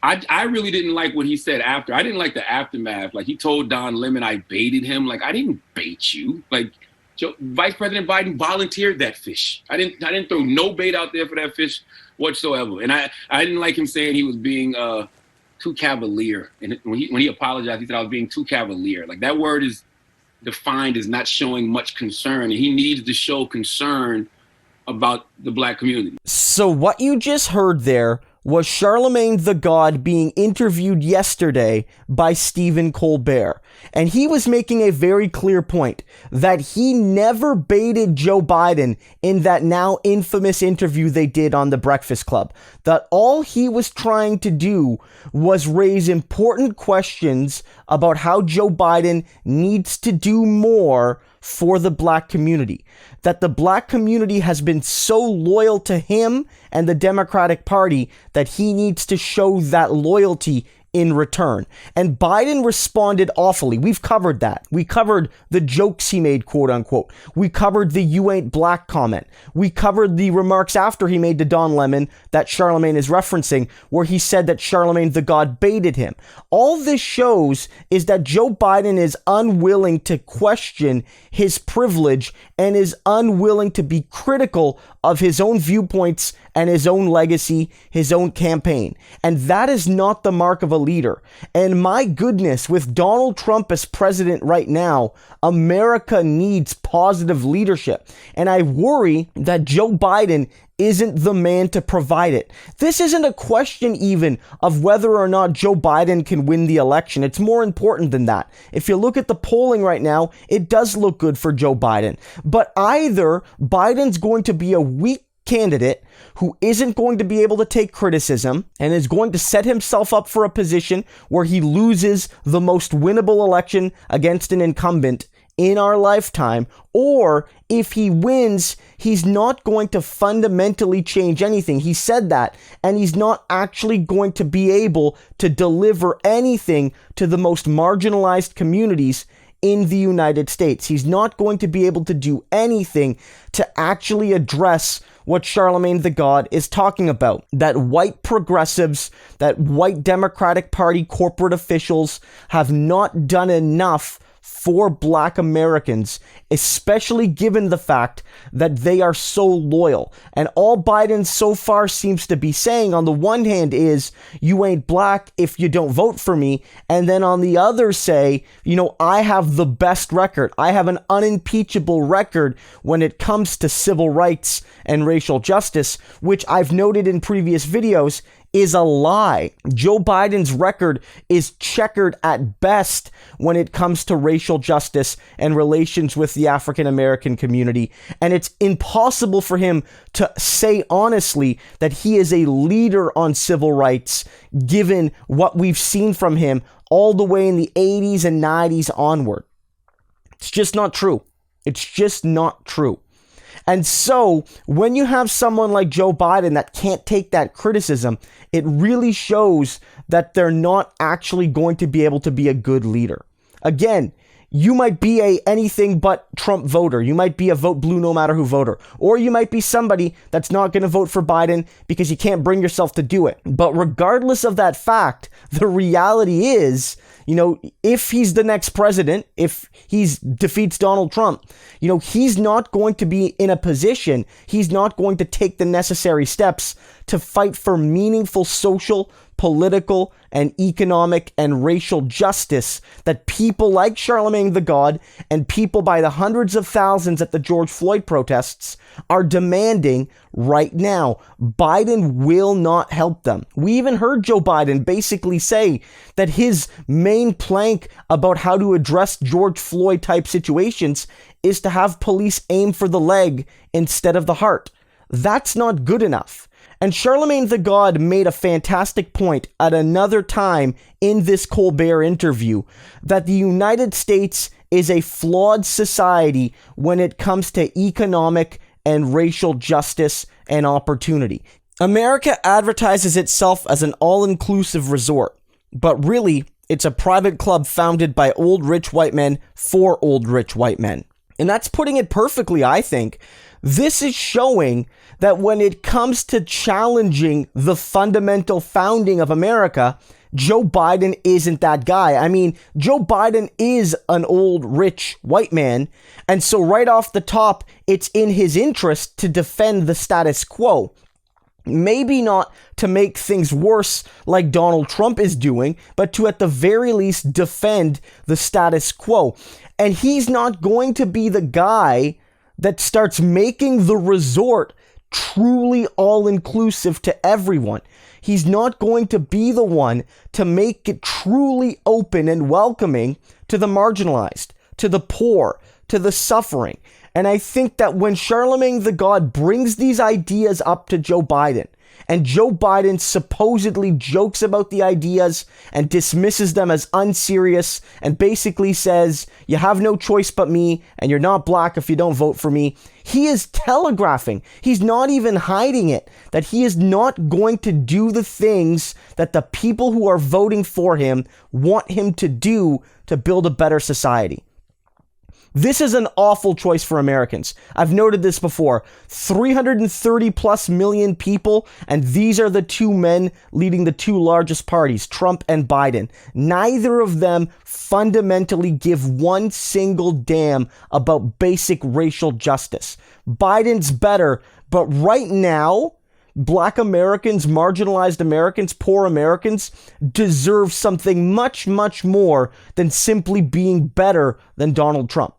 I really didn't like what he said after. I didn't like the aftermath. Like he told Don Lemon I baited him. Like I didn't bait you. Like Vice President Biden volunteered that fish. I didn't throw no bait out there for that fish whatsoever. And I didn't like him saying he was being too cavalier. And when he apologized, he said I was being too cavalier. Like that word is defined as not showing much concern, and he needs to show concern about the black community. So what you just heard there was Charlemagne the God being interviewed yesterday by Stephen Colbert. And he was making a very clear point that he never baited Joe Biden in that now infamous interview they did on The Breakfast Club. That all he was trying to do was raise important questions about how Joe Biden needs to do more for the black community. That the black community has been so loyal to him and the Democratic Party that he needs to show that loyalty in return. And Biden responded awfully. We've covered that. We covered the jokes he made, quote unquote. We covered the "you ain't black" comment. We covered the remarks after he made to Don Lemon that Charlemagne is referencing, where he said that Charlemagne the God baited him. All this shows is that Joe Biden is unwilling to question his privilege and is unwilling to be critical of his own viewpoints and his own legacy, his own campaign. And that is not the mark of a leader. And my goodness, with Donald Trump as president right now, America needs positive leadership. And I worry that Joe Biden isn't the man to provide it. This isn't a question even of whether or not Joe Biden can win the election. It's more important than that. If you look at the polling right now, it does look good for Joe Biden. But either Biden's going to be a weak candidate who isn't going to be able to take criticism and is going to set himself up for a position where he loses the most winnable election against an incumbent in our lifetime, or if he wins, he's not going to fundamentally change anything. He said that, and he's not actually going to be able to deliver anything to the most marginalized communities in the United States. He's not going to be able to do anything to actually address what Charlemagne the God is talking about. That white progressives, that white Democratic Party corporate officials have not done enough for black Americans, especially given the fact that they are so loyal. And all Biden so far seems to be saying on the one hand is, you ain't black if you don't vote for me. And then on the other say, I have the best record. I have an unimpeachable record when it comes to civil rights and racial justice, which I've noted in previous videos is a lie. Joe Biden's record is checkered at best when it comes to racial justice and relations with the African American community. And it's impossible for him to say honestly that he is a leader on civil rights, given what we've seen from him all the way in the 80s and 90s onward. It's just not true. It's just not true. And so when you have someone like Joe Biden that can't take that criticism, it really shows that they're not actually going to be able to be a good leader. Again, you might be a anything but Trump voter. You might be a vote blue no matter who voter. Or you might be somebody that's not going to vote for Biden because you can't bring yourself to do it. But regardless of that fact, the reality is, if he's the next president, if he defeats Donald Trump, he's not going to be in a position, he's not going to take the necessary steps to fight for meaningful social, political, and economic and racial justice that people like Charlemagne the God and people by the hundreds of thousands at the George Floyd protests are demanding right now. Biden will not help them. We even heard Joe Biden basically say that his main plank about how to address George Floyd type situations is to have police aim for the leg instead of the heart. That's not good enough. And Charlemagne the God made a fantastic point at another time in this Colbert interview that the United States is a flawed society when it comes to economic and racial justice and opportunity. America advertises itself as an all-inclusive resort, but really, it's a private club founded by old rich white men for old rich white men. And that's putting it perfectly, I think. This is showing that when it comes to challenging the fundamental founding of America, Joe Biden isn't that guy. I mean, Joe Biden is an old, rich white man, and so right off the top, it's in his interest to defend the status quo. Maybe not to make things worse like Donald Trump is doing, but to at the very least defend the status quo. And he's not going to be the guy that starts making the resort truly all-inclusive to everyone. He's not going to be the one to make it truly open and welcoming to the marginalized, to the poor, to the suffering. And I think that when Charlemagne the God brings these ideas up to Joe Biden, and Joe Biden supposedly jokes about the ideas and dismisses them as unserious and basically says, you have no choice but me and you're not black if you don't vote for me, he is telegraphing, he's not even hiding it, that he is not going to do the things that the people who are voting for him want him to do to build a better society. This is an awful choice for Americans. I've noted this before. 330 plus million people, and these are the two men leading the two largest parties, Trump and Biden. Neither of them fundamentally give one single damn about basic racial justice. Biden's better, but right now, Black Americans, marginalized Americans, poor Americans deserve something much, much more than simply being better than Donald Trump.